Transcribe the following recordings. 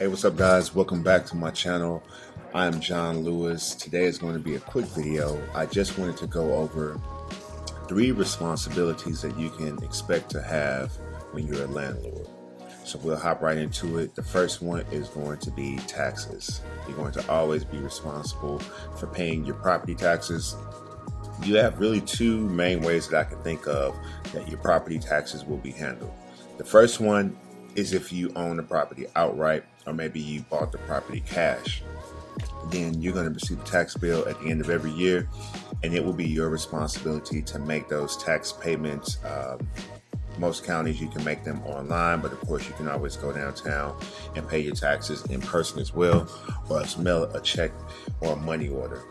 Hey, what's up guys? Welcome back to my channel. I'm John Lewis. Today is going to be a quick video. I just wanted to go over 3 responsibilities that you can expect to have when you're a landlord. So we'll hop right into it. The first one is going to be taxes. You're going to always be responsible for paying your property taxes. You have really 2 main ways that I can think of that your property taxes will be handled. The first one is if you own the property outright, or maybe you bought the property cash. Then you're going to receive a tax bill at the end of every year, and it will be your responsibility to make those tax payments. Most counties you can make them online, but of course you can always go downtown and pay your taxes in person as well, or else mail a check or a money order.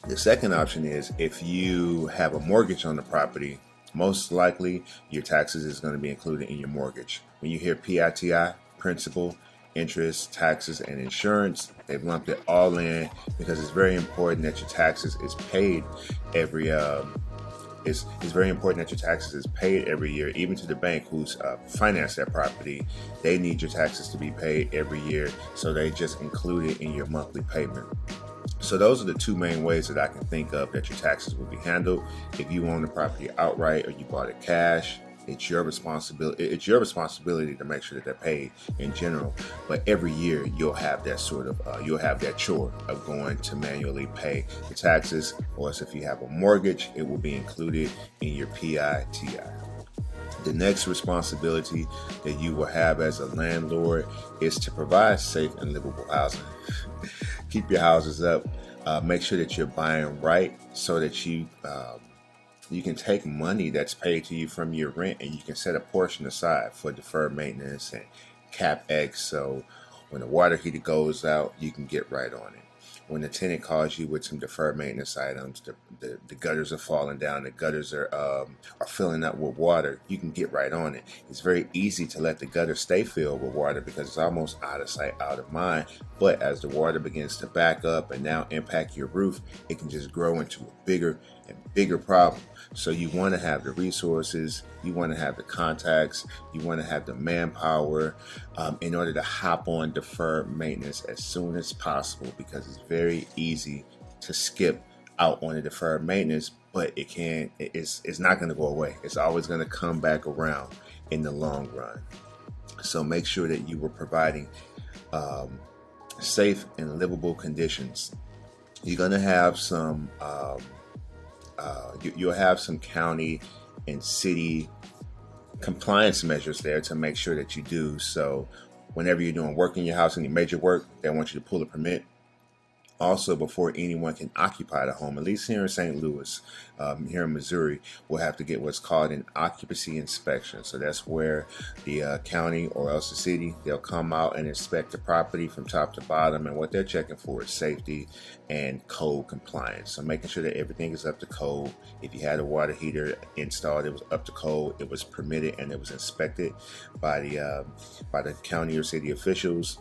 The second option is if you have a mortgage on the property, most likely your taxes is going to be included in your mortgage. When you hear PITI, principal, interest, taxes, and insurance, they've lumped it all in because it's very important that your taxes is paid every it's very important that your taxes is paid every year. Even to the bank who's financed that property, they need your taxes to be paid every year, so they just include it in your monthly payment. So those are the 2 main ways that I can think of that your taxes will be handled. If you own the property outright or you bought it cash, it's your responsibility. It's your responsibility to make sure that they're paid in general. But every year you'll have that you'll have that chore of going to manually pay the taxes. Or else if you have a mortgage, it will be included in your PITI. The next responsibility that you will have as a landlord is to provide safe and livable housing. Keep your houses up. Make sure that you're buying right so that you can take money that's paid to you from your rent and you can set a portion aside for deferred maintenance and CapEx. So when the water heater goes out, you can get right on it. When the tenant calls you with some deferred maintenance items, the gutters are falling down, the gutters are filling up with water, you can get right on it. It's very easy to let the gutter stay filled with water because it's almost out of sight, out of mind. But as the water begins to back up and now impact your roof, it can just grow into a bigger and bigger problem. So you want to have the resources, you want to have the contacts, you want to have the manpower in order to hop on deferred maintenance as soon as possible, because it's very easy to skip out on the deferred maintenance, but it's not going to go away. It's always going to come back around in the long run. So make sure that you were providing safe and livable conditions. You're going to have some you'll have some county and city compliance measures there to make sure that you do. So whenever you're doing work in your house, any major work, they want you to pull a permit. Also, before anyone can occupy the home, at least here in St. Louis, here in Missouri, we'll have to get what's called an occupancy inspection. So that's where the county or else the city, they'll come out and inspect the property from top to bottom. And what they're checking for is safety and code compliance. So making sure that everything is up to code. If you had a water heater installed, it was up to code, it was permitted, and it was inspected by the county or city officials.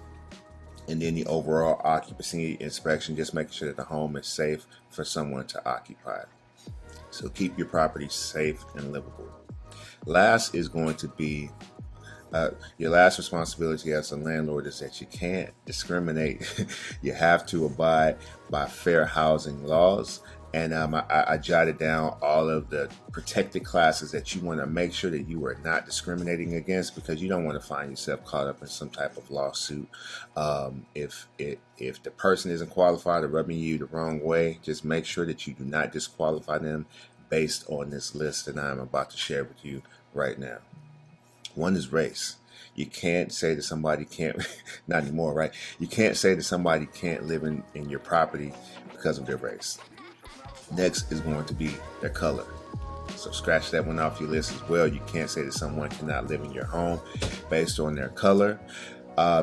And then the overall occupancy inspection, just making sure that the home is safe for someone to occupy. So keep your property safe and livable. Last is going to be your last responsibility as a landlord is that you can't discriminate. You have to abide by fair housing laws. And I jotted down all of the protected classes that you want to make sure that you are not discriminating against, because you don't want to find yourself caught up in some type of lawsuit. If the person isn't qualified or rubbing you the wrong way, just make sure that you do not disqualify them based on this list that I'm about to share with you right now. One is race. You can't say that somebody can't, not anymore, right? You can't say that somebody can't live in your property because of their race. Next is going to be their color. So scratch that one off your list as well. You can't say that someone cannot live in your home based on their color.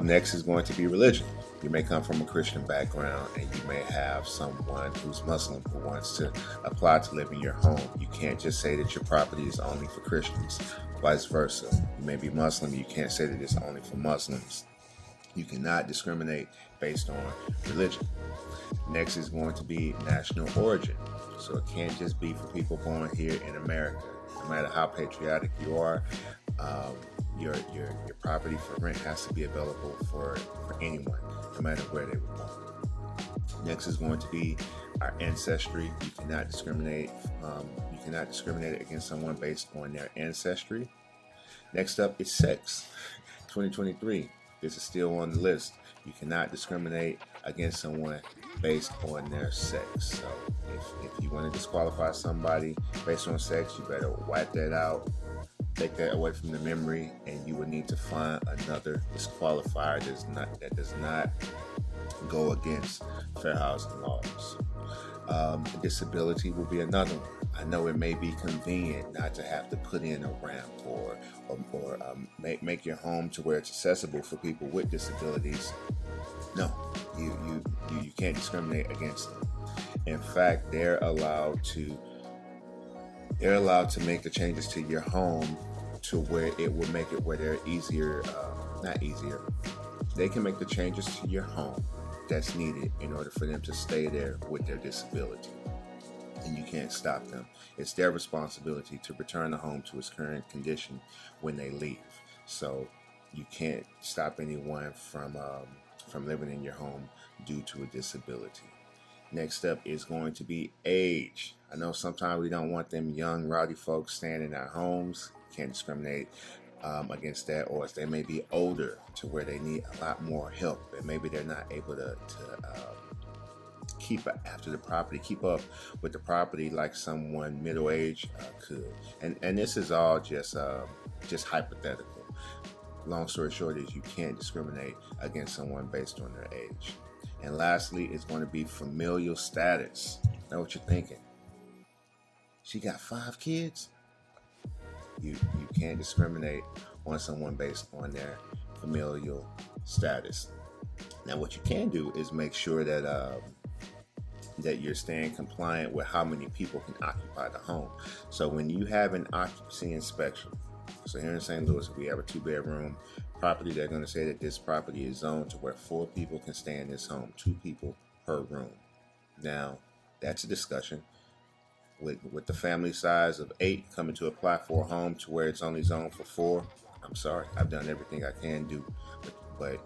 Next is going to be religion. You may come from a Christian background and you may have someone who's Muslim who wants to apply to live in your home. You can't just say that your property is only for Christians. Vice versa. You may be Muslim. You can't say that it's only for Muslims. You cannot discriminate based on religion. Next is going to be national origin. So it can't just be for people born here in America. No matter how patriotic you are, Your property for rent has to be available for anyone, no matter where they were born. Next is going to be our ancestry. You cannot discriminate. You cannot discriminate against someone based on their ancestry. Next up is sex. 2023. This is still on the list. You cannot discriminate against someone based on their sex. So if you want to disqualify somebody based on sex, you better wipe that out. Take that away from the memory, and you will need to find another disqualifier that does not go against fair housing laws. Disability will be another one. I know it may be convenient not to have to put in a ramp or make your home to where it's accessible for people with disabilities. No, you can't discriminate against them. In fact, they're allowed to make the changes to your home to where it will make it where they're easier, not easier. They can make the changes to your home that's needed in order for them to stay there with their disability. And you can't stop them. It's their responsibility to return the home to its current condition when they leave. So you can't stop anyone from living in your home due to a disability. Next up is going to be age. I know sometimes we don't want them young, rowdy folks staying in our homes. Can't discriminate against that, or they may be older to where they need a lot more help, and maybe they're not able to keep after the property, keep up with the property like someone middle-aged could. And this is all just hypothetical. Long story short is you can't discriminate against someone based on their age. And lastly is going to be familial status. Know what you're thinking? She got 5 kids? You can't discriminate on someone based on their familial status. Now, what you can do is make sure that you're staying compliant with how many people can occupy the home. So when you have an occupancy inspection, so here in St. Louis, if we have a 2-bedroom property, they're going to say that this property is zoned to where 4 people can stay in this home, 2 people per room. Now, that's a discussion. With the family size of 8 coming to apply for a home to where it's only zoned for 4, I'm sorry, I've done everything I can do, but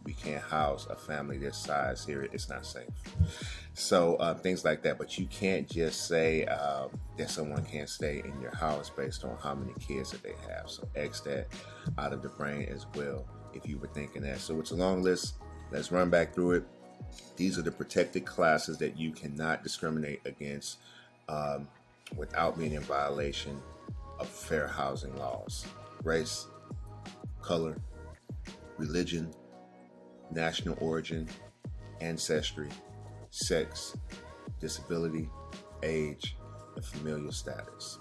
we can't house a family this size here. It's not safe. So things like that. But you can't just say that someone can't stay in your house based on how many kids that they have. So X that out of the brain as well if you were thinking that. So it's a long list. Let's run back through it. These are the protected classes that you cannot discriminate against without being in violation of fair housing laws. Race, color, religion, national origin, ancestry, sex, disability, age, and familial status.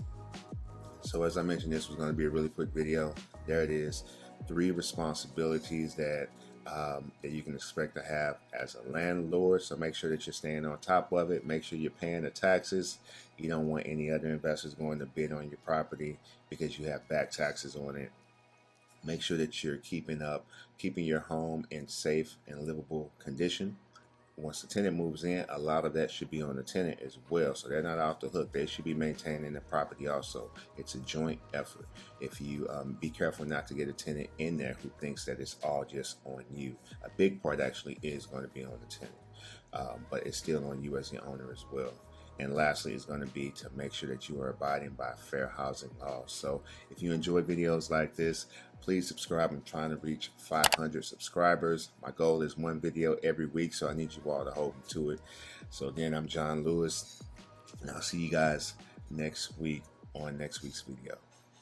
So as I mentioned, this was going to be a really quick video. There it is. 3 responsibilities that you can expect to have as a landlord. So make sure that you're staying on top of it. Make sure you're paying the taxes. You don't want any other investors going to bid on your property because you have back taxes on it. Make sure that you're keeping your home in safe and livable condition. Once the tenant moves in, a lot of that should be on the tenant as well. So they're not off the hook. They should be maintaining the property also. It's a joint effort. If you be careful not to get a tenant in there who thinks that it's all just on you. A big part actually is going to be on the tenant, but it's still on you as the owner as well. And lastly, is going to be to make sure that you are abiding by fair housing laws. So if you enjoy videos like this, please subscribe. I'm trying to reach 500 subscribers. My goal is 1 video every week, so I need you all to hold me to it. So again, I'm John Lewis, and I'll see you guys next week on next week's video.